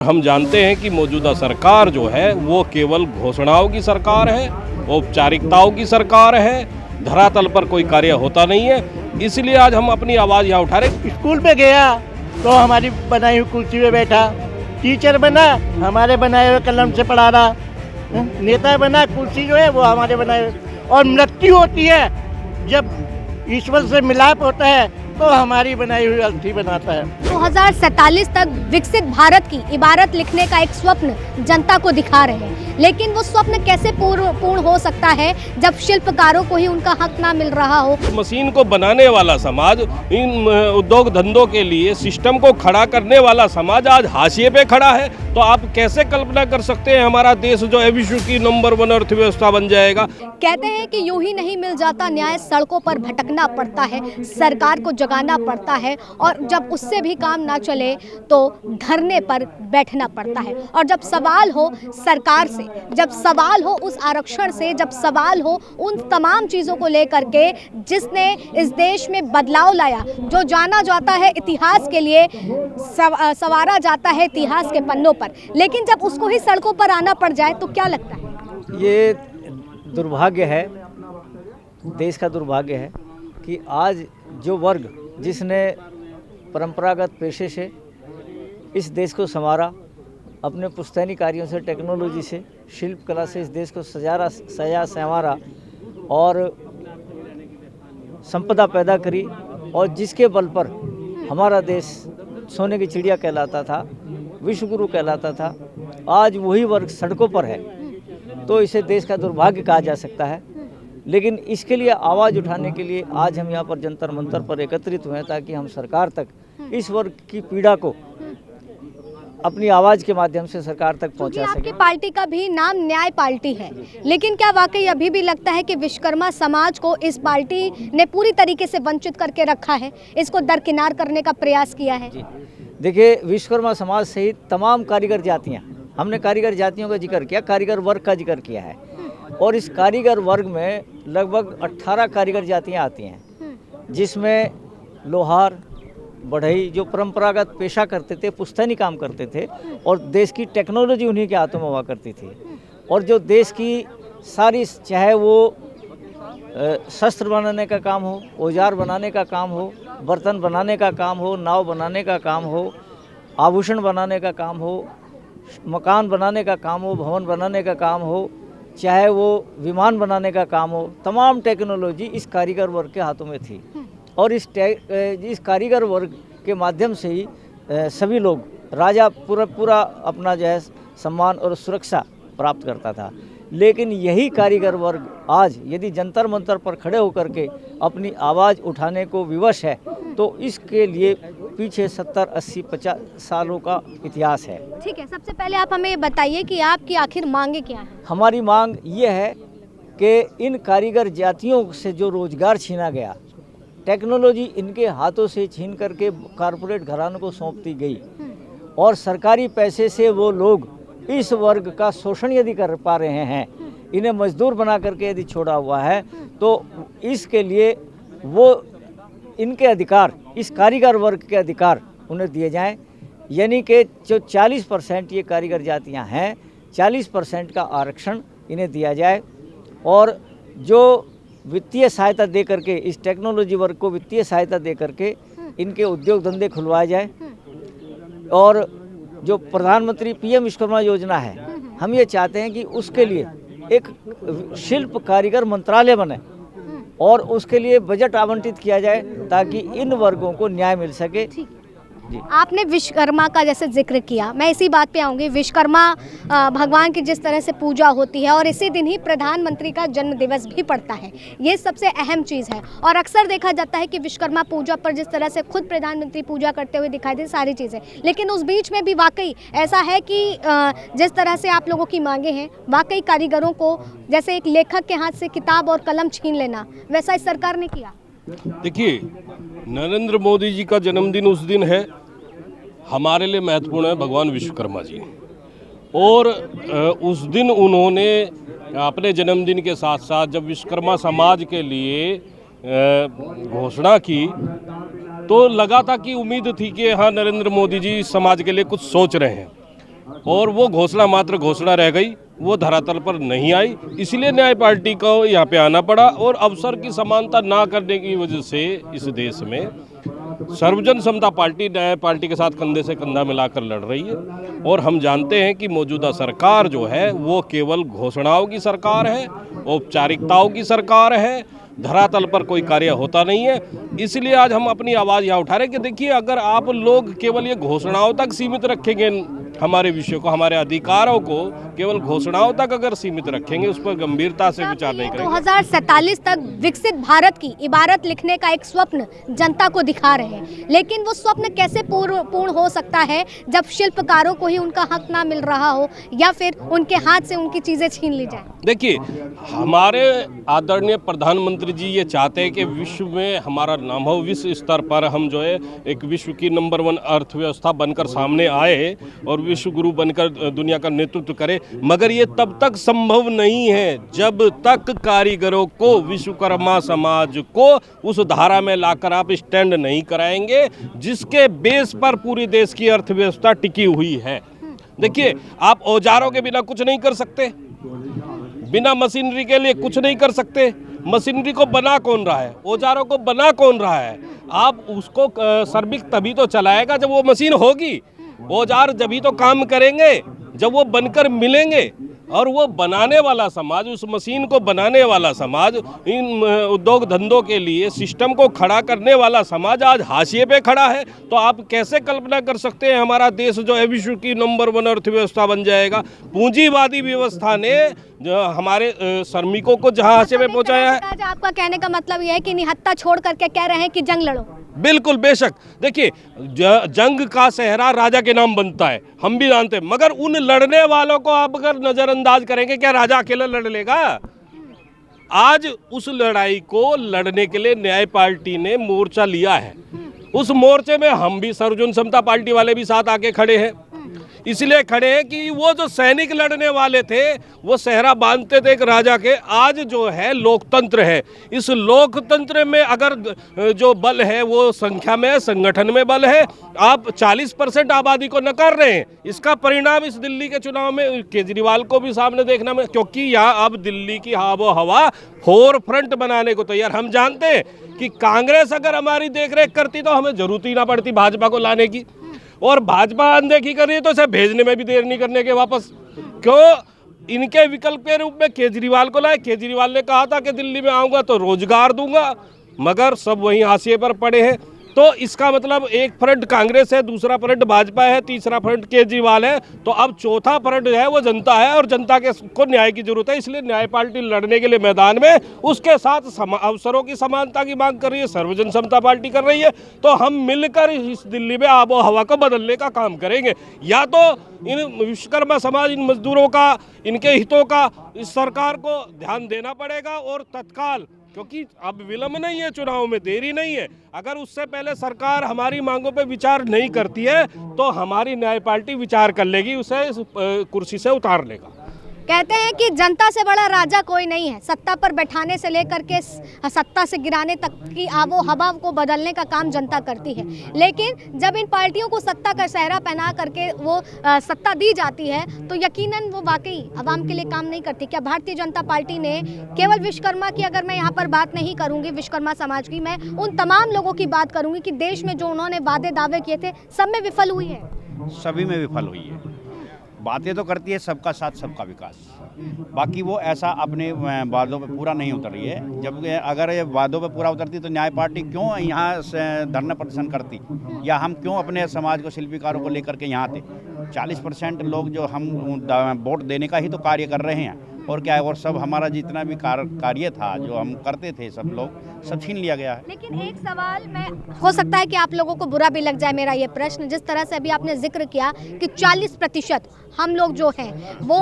हम जानते हैं कि मौजूदा सरकार जो है वो केवल घोषणाओं की सरकार है, औपचारिकताओं की सरकार है, धरातल पर कोई कार्य होता नहीं है। इसलिए आज हम अपनी आवाज़ यहाँ उठा रहे। स्कूल पे गया तो हमारी बनाई हुई कुर्सी पे बैठा, टीचर बना हमारे बनाए हुए कलम से पढ़ा रहा, नेता बना कुर्सी जो है वो हमारे बनाए हुए। और मृत्यु होती है जब ईश्वर से मिलाप होता है तो हमारी बनाई हुई अर्थी बनाता है। 2047 तक विकसित भारत की इबारत लिखने का एक स्वप्न जनता को दिखा रहे हैं, लेकिन वो स्वप्न कैसे पूर्ण हो सकता है जब शिल्पकारों को ही उनका हक ना मिल रहा हो। मशीन को बनाने वाला समाज, इन उद्योग धंधों के लिए सिस्टम को खड़ा करने वाला समाज आज हाशिए पे खड़ा है। तो आप कैसे कल्पना कर सकते हैं हमारा देश जो है विश्व की नंबर 1 अर्थव्यवस्था बन जाएगा। कहते हैं कि यूं ही नहीं मिल जाता न्याय, सड़कों पर भटकना पड़ता है, सरकार को जगाना पड़ता है, और जब उससे भी काम ना चले तो धरने पर बैठना पड़ता है। और जब सवाल हो सरकार से, जब सवाल हो उस आरक्षण से, जब सवाल हो उन तमाम चीज़ों को लेकर के जिसने इस देश में बदलाव लाया, जो जाना जाता है इतिहास के लिए, सवारा जाता है इतिहास के पन्नों पर, लेकिन जब उसको ही सड़कों पर आना पड़ जाए तो क्या लगता है? ये दुर्भाग्य है, देश का दुर्भाग्य है कि आज जो वर्ग जिसने परंपरागत पेशे से इस देश को संवारा, अपने पुश्तैनी कार्यों से, टेक्नोलॉजी से, शिल्प कला से इस देश को सजा संवारा और संपदा पैदा करी, और जिसके बल पर हमारा देश सोने की चिड़िया कहलाता था, विश्वगुरु कहलाता था, आज वही वर्ग सड़कों पर है, तो इसे देश का दुर्भाग्य कहा जा सकता है। लेकिन इसके लिए आवाज़ उठाने के लिए आज हम यहाँ पर जंतर मंतर पर एकत्रित हुए हैं, ताकि हम सरकार तक इस वर्ग की पीड़ा को अपनी आवाज़ के माध्यम से सरकार तक पहुँचा सकें। आपकी पार्टी का भी नाम न्याय पार्टी है, लेकिन क्या वाकई अभी भी लगता है कि विश्वकर्मा समाज को इस पार्टी ने पूरी तरीके से वंचित करके रखा है, इसको दरकिनार करने का प्रयास किया है? देखिए, विश्वकर्मा समाज सहित तमाम कारीगर जातियाँ, हमने कारीगर जातियों का जिक्र किया, कारीगर वर्ग का जिक्र किया है, और इस कारीगर वर्ग में लगभग 18 कारीगर जातियाँ आती हैं, जिसमें लोहार, बढ़ई, जो परंपरागत पेशा करते थे, पुश्तैनी काम करते थे, और देश की टेक्नोलॉजी उन्हीं के हाथों में हुआ करती थी, और जो देश की सारी, चाहे वो शस्त्र बनाने का काम हो, औजार बनाने का काम हो, बर्तन बनाने का काम हो, नाव बनाने का काम हो, आभूषण बनाने का काम हो, मकान बनाने का काम हो, भवन बनाने का काम हो, चाहे वो विमान बनाने का काम हो, तमाम टेक्नोलॉजी इस कारीगर वर्ग के हाथों में थी। और इस कारीगर वर्ग के माध्यम से ही सभी लोग, राजा पूरा अपना जो है सम्मान और सुरक्षा प्राप्त करता था। लेकिन यही कारीगर वर्ग आज यदि जंतर मंतर पर खड़े होकर के अपनी आवाज़ उठाने को विवश है, तो इसके लिए पीछे 70, 80, 50 सालों का इतिहास है। ठीक है, सबसे पहले आप हमें बताइए कि आपकी आखिर मांगे क्या है? हमारी मांग ये है कि इन कारीगर जातियों से जो रोजगार छीना गया, टेक्नोलॉजी इनके हाथों से छीन करके कारपोरेट घरानों को सौंपती गई, और सरकारी पैसे से वो लोग इस वर्ग का शोषण यदि कर पा रहे हैं, इन्हें मजदूर बना करके यदि छोड़ा हुआ है, तो इसके लिए वो इनके अधिकार, इस कारीगर वर्ग के अधिकार उन्हें दिए जाएं। यानी कि जो 40% ये कारीगर जातियां हैं, 40% का आरक्षण इन्हें दिया जाए, और जो वित्तीय सहायता दे करके, इस टेक्नोलॉजी वर्ग को वित्तीय सहायता दे करके इनके उद्योग धंधे खुलवाए जाए। और जो प्रधानमंत्री PM विश्वकर्मा योजना है, हम ये चाहते हैं कि उसके लिए एक शिल्प कारीगर मंत्रालय बने, और उसके लिए बजट आवंटित किया जाए, ताकि इन वर्गों को न्याय मिल सके। आपने विश्वकर्मा का जैसे जिक्र किया, मैं इसी बात पे आऊँगी। विश्वकर्मा भगवान की जिस तरह से पूजा होती है, और इसी दिन ही प्रधानमंत्री का जन्म दिवस भी पड़ता है, ये सबसे अहम चीज़ है। और अक्सर देखा जाता है कि विश्वकर्मा पूजा पर जिस तरह से खुद प्रधानमंत्री पूजा करते हुए दिखाई दे, सारी चीज़ें, लेकिन उस बीच में भी वाकई ऐसा है कि जिस तरह से आप लोगों की मांगे हैं, वाकई कारीगरों को जैसे एक लेखक के हाथ से किताब और कलम छीन लेना, वैसा इस सरकार ने किया। देखिए, नरेंद्र मोदी जी का जन्मदिन उस दिन है, हमारे लिए महत्वपूर्ण है भगवान विश्वकर्मा जी, और उस दिन उन्होंने अपने जन्मदिन के साथ साथ जब विश्वकर्मा समाज के लिए घोषणा की, तो लगा था कि उम्मीद थी कि हाँ, नरेंद्र मोदी जी समाज के लिए कुछ सोच रहे हैं। और वो घोषणा मात्र घोषणा रह गई, वो धरातल पर नहीं आई। इसलिए न्याय पार्टी को यहाँ पे आना पड़ा और अवसर की समानता ना करने की वजह से इस देश में सर्वजन समता पार्टी न्याय पार्टी के साथ कंधे से कंधा मिलाकर लड़ रही है। और हम जानते हैं कि मौजूदा सरकार जो है वो केवल घोषणाओं की सरकार है, औपचारिकताओं की सरकार है, धरातल पर कोई कार्य होता नहीं है। इसलिए आज हम अपनी आवाज़ यहाँ उठा रहे हैं कि देखिए, अगर आप लोग केवल ये घोषणाओं तक सीमित रखेंगे हमारे विषय को, हमारे अधिकारों को केवल घोषणाओं तक अगर सीमित रखेंगे, उस पर गंभीरता से विचार नहीं करेंगे। 2047 तक विकसित भारत की इबारत लिखने का एक स्वप्न जनता को दिखा रहे हैं, लेकिन वो स्वप्न कैसे पूर्ण हो सकता है जब शिल्पकारों को ही उनका हक ना मिल रहा हो या फिर उनके हाथ से उनकी चीजें छीन ली जाए। देखिए, हमारे आदरणीय प्रधानमंत्री जी ये चाहते हैं कि विश्व में हमारा नाम हो, विश्व स्तर पर हम जो है एक विश्व की नंबर 1 अर्थव्यवस्था बनकर सामने आए और विश्व गुरु बनकर दुनिया का नेतृत्व करे। मगर ये तब तक संभव नहीं है जब तक कारीगरों को, विश्वकर्मा समाज को उस धारा में लाकर आप स्टैंड नहीं कराएंगे जिसके बेस पर पूरी देश की अर्थव्यवस्था टिकी हुई है। देखिए, आप औजारों के बिना कुछ नहीं कर सकते, बिना मशीनरी के लिए कुछ नहीं कर सकते। मशीनरी को बना कौन रहा है, औजारों को बना कौन रहा है? आप उसको श्रमिक तभी तो चलाएगा जब वो मशीन होगी, औजार जभी तो काम करेंगे जब वो बनकर मिलेंगे। और वो बनाने वाला समाज, उस मशीन को बनाने वाला समाज, इन उद्योग धंधों के लिए सिस्टम को खड़ा करने वाला समाज आज हाशिए पे खड़ा है। तो आप कैसे कल्पना कर सकते हैं हमारा देश जो है विश्व की नंबर 1 अर्थव्यवस्था बन जाएगा? पूंजीवादी व्यवस्था ने जो हमारे श्रमिकों को जहां हाशिए पे पहुंचाया है। आपका कहने का मतलब यह है कि निहत्था छोड़ करके कह रहे हैं कि जंग लड़ो। बिल्कुल, बेशक। देखिए, जंग का सेहरा राजा के नाम बनता है, हम भी जानते हैं, मगर उन लड़ने वालों को आप अगर नजरअंदाज करेंगे, क्या राजा अकेला लड़ लेगा? आज उस लड़ाई को लड़ने के लिए न्याय पार्टी ने मोर्चा लिया है। उस मोर्चे में हम भी, सर्वजन समता पार्टी वाले भी साथ आके खड़े हैं। इसलिए खड़े हैं कि वो जो सैनिक लड़ने वाले थे, वो सेहरा बांधते थे एक राजा के, आज जो है लोकतंत्र है। इस लोकतंत्र में अगर जो बल है वो संख्या में, संगठन में बल है। आप 40% आबादी को नकार रहे हैं। इसका परिणाम इस दिल्ली के चुनाव में केजरीवाल को भी सामने देखना में, क्योंकि यहाँ अब दिल्ली की आबो हवा फोर फ्रंट बनाने को तैयार। हम जानते हैं कि कांग्रेस अगर हमारी देखरेख करती तो हमें जरूरत ही ना पड़ती भाजपा को लाने की, और भाजपा अनदेखी कर रही है तो इसे भेजने में भी देर नहीं करने के वापस। क्यों? इनके विकल्प के रूप में केजरीवाल को लाए। केजरीवाल ने कहा था कि दिल्ली में आऊँगा तो रोजगार दूंगा, मगर सब वहीं हाशिए पर पड़े हैं। तो इसका मतलब एक फ्रंट कांग्रेस है, दूसरा फ्रंट भाजपा है, तीसरा फ्रंट केजरीवाल है, तो अब चौथा फ्रंट है वो जनता है, और जनता के को न्याय की जरूरत है। इसलिए न्याय पार्टी लड़ने के लिए मैदान में, उसके साथ अवसरों की समानता की मांग कर रही है, सर्वजन समता पार्टी कर रही है। तो हम मिलकर इस दिल्ली में आबो हवा को बदलने का काम करेंगे। या तो इन विश्वकर्मा समाज, इन मजदूरों का, इनके हितों का इस सरकार को ध्यान देना पड़ेगा और तत्काल, क्योंकि अब विलंब नहीं है, चुनाव में देरी नहीं है। अगर उससे पहले सरकार हमारी मांगों पे विचार नहीं करती है तो हमारी न्याय पार्टी विचार कर लेगी उसे इस कुर्सी से उतारने का। कहते हैं कि जनता से बड़ा राजा कोई नहीं है। सत्ता पर बैठाने से लेकर के सत्ता से गिराने तक की आबो हवा को बदलने का काम जनता करती है। लेकिन जब इन पार्टियों को सत्ता का सेहरा पहना करके वो सत्ता दी जाती है तो यकीनन वो वाकई आवाम के लिए काम नहीं करती। क्या भारतीय जनता पार्टी ने केवल विश्वकर्मा की, अगर मैं यहाँ पर बात नहीं करूँगी विश्वकर्मा समाज की, मैं उन तमाम लोगों की बात करूँगी कि देश में जो उन्होंने वादे दावे किए थे सब में विफल हुई है? सभी में विफल हुई है। बातें तो करती है सबका साथ सबका विकास, बाकी वो ऐसा अपने वादों पे पूरा नहीं उतर रही है। जब अगर ये वादों पे पूरा उतरती तो न्याय पार्टी क्यों यहाँ से धरना प्रदर्शन करती, या हम क्यों अपने समाज को, शिल्पकारों को लेकर के यहाँ आते। 40% लोग जो हम वोट देने का ही तो कार्य कर रहे हैं, और क्या है, और सब हमारा जितना भी कार्य था जो हम करते थे सब लोग सब छीन लिया गया है। लेकिन एक सवाल मैं, हो सकता है कि आप लोगों को बुरा भी लग जाए मेरा ये प्रश्न, जिस तरह से अभी आपने जिक्र किया कि 40% हम लोग जो हैं वो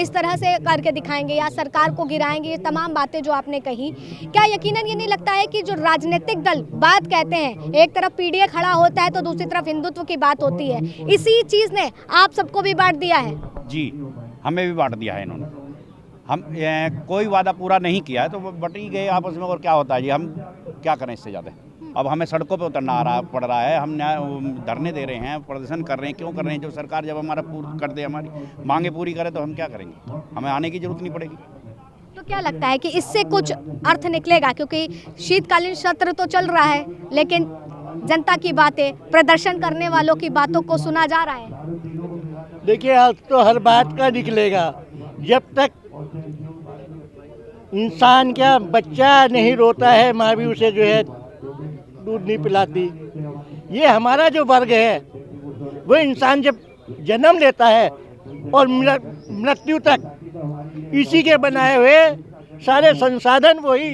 इस तरह से करके दिखाएंगे या सरकार को गिराएंगे, ये तमाम बातें जो आपने कही, क्या यकीनन ये नहीं लगता है कि जो राजनीतिक दल बात कहते हैं, एक तरफ पीडीए खड़ा होता है तो दूसरी तरफ हिंदुत्व की बात होती है, इसी चीज़ ने आप सबको भी बांट दिया है? जी, हमें भी बांट दिया है इन्होंने। हम कोई वादा पूरा नहीं किया है तो बट ही गए आपस में, और क्या होता है जी, हम क्या करें इससे ज़्यादा। अब हमें सड़कों पे उतरना पड़ रहा है, हम धरने दे रहे हैं, प्रदर्शन कर रहे हैं। क्यों कर रहे हैं? जो सरकार जब हमारा पूर्ण कर दे, हमारी मांगे पूरी करे तो हम क्या करेंगे? हमें आने की जरूरत नहीं पड़ेगी। तो क्या लगता है कि इससे कुछ अर्थ निकलेगा? क्योंकि शीतकालीन सत्र तो चल रहा है, लेकिन जनता की बातें, प्रदर्शन करने वालों की बातों को सुना जा रहा है। देखिए, आज तो हर बात का निकलेगा। जब तक इंसान क्या बच्चा नहीं रोता है, माँ भी उसे जो है दूध नहीं पिलाती। ये हमारा जो वर्ग है, वो इंसान जब जन्म लेता है और मृत्यु तक इसी के बनाए हुए सारे संसाधन वही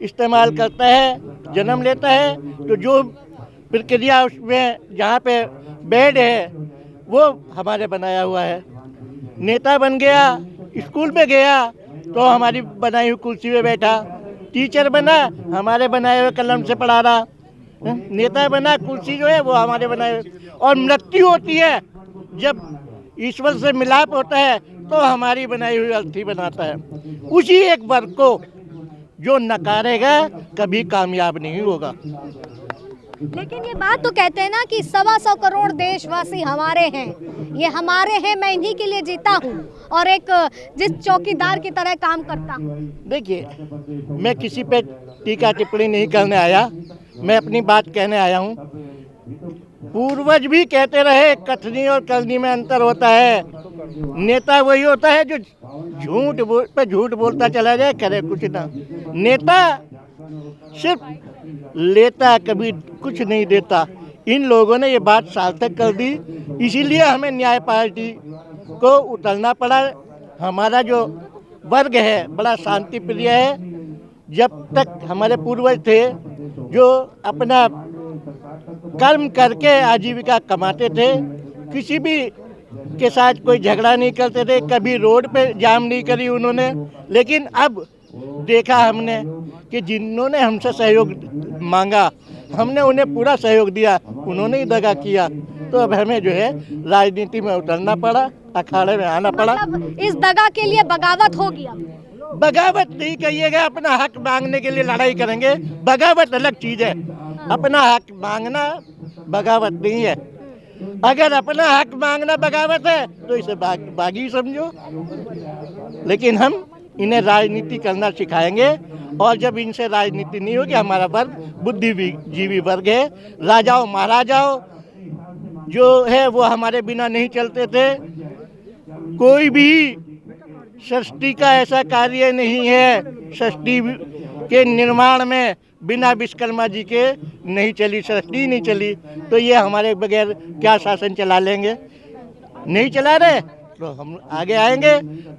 इस्तेमाल करता है। जन्म लेता है तो जो प्रक्रिया उसमें जहाँ पे बेड है वो हमारे बनाया हुआ है। नेता बन गया, स्कूल में गया तो हमारी बनाई हुई कुर्सी पे बैठा। टीचर बना, हमारे बनाए हुए कलम से पढ़ा रहा। नेता बना, कुर्सी जो है वो हमारे बनाए हुए। और मृत्यु होती है जब ईश्वर से मिलाप होता है तो हमारी बनाई हुई अर्थी बनाता है। उसी एक वर्ग को जो नकारेगा कभी कामयाब नहीं होगा। लेकिन ये बात तो कहते हैं ना कि 125 करोड़ देशवासी हमारे हैं, ये हमारे हैं, मैं इन्हीं के लिए जीता हूँ और एक जिस चौकीदार की तरह काम करता हूँ। देखिए, मैं किसी पे टीका टिप्पणी नहीं करने आया, मैं अपनी बात कहने आया हूँ। पूर्वज भी कहते रहे कथनी और करनी में अंतर होता है। नेता वही होता है जो झूठ बोलता चला जाए, करे कुछ ना। नेता सिर्फ लेता, कभी कुछ नहीं देता। इन लोगों ने ये बात सार्थक कर दी, इसीलिए हमें न्याय पार्टी को उतरना पड़ा। हमारा जो वर्ग है बड़ा शांति प्रिय है। जब तक हमारे पूर्वज थे जो अपना कर्म करके आजीविका कमाते थे, किसी भी के साथ कोई झगड़ा नहीं करते थे, कभी रोड पे जाम नहीं करी उन्होंने। लेकिन अब देखा हमने कि जिन्होंने हमसे सहयोग मांगा, हमने उन्हें पूरा सहयोग दिया, उन्होंने ही दगा किया। तो अब हमें जो है राजनीति में उतरना पड़ा, अखाड़े में आना पड़ा। मतलब इस दगा के लिए बगावत होगी। अब बगावत नहीं कहिएगा, अपना हक मांगने के लिए लड़ाई करेंगे। बगावत अलग चीज़ है, अपना हक मांगना बगावत नहीं है। अगर अपना हक मांगना बगावत है तो इसे बागी समझो। लेकिन हम इन्हें राजनीति करना सिखाएंगे और जब इनसे राजनीति नहीं होगी, हमारा वर्ग बुद्धिजीवी वर्ग है। राजाओं महाराजाओं जो है वो हमारे बिना नहीं चलते थे। कोई भी सृष्टि का ऐसा कार्य नहीं है, सृष्टि के निर्माण में बिना विश्वकर्मा जी के नहीं चली, सृष्टि नहीं चली। तो ये हमारे बगैर क्या शासन चला लेंगे? नहीं चला रहे तो हम आगे आएंगे,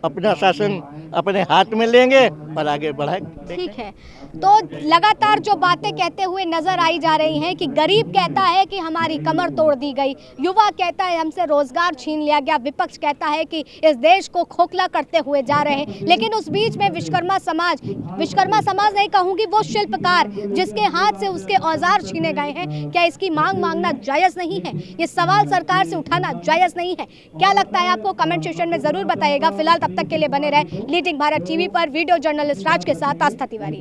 अपना शासन अपने हाथ में लेंगे और आगे बढ़ाएंगे। ठीक है, तो लगातार जो बातें कहते हुए नजर आई जा रही हैं कि गरीब कहता है कि हमारी कमर तोड़ दी गई, युवा कहता है हमसे रोजगार छीन लिया गया, विपक्ष कहता है कि इस देश को खोखला करते हुए जा रहे हैं। लेकिन उस बीच में विश्वकर्मा समाज नहीं कहूँगी, वो शिल्पकार जिसके हाथ से उसके औजार छीने गए हैं, क्या इसकी मांगना जायज़ नहीं है? ये सवाल सरकार से उठाना जायज़ नहीं है? क्या लगता है आपको? कमेंट सेक्शन में जरूर बताइएगा। फिलहाल तब तक के लिए बने रहे लीडिंग भारत टीवी पर वीडियो जर्नलिस्ट राज के साथ आस्था तिवारी।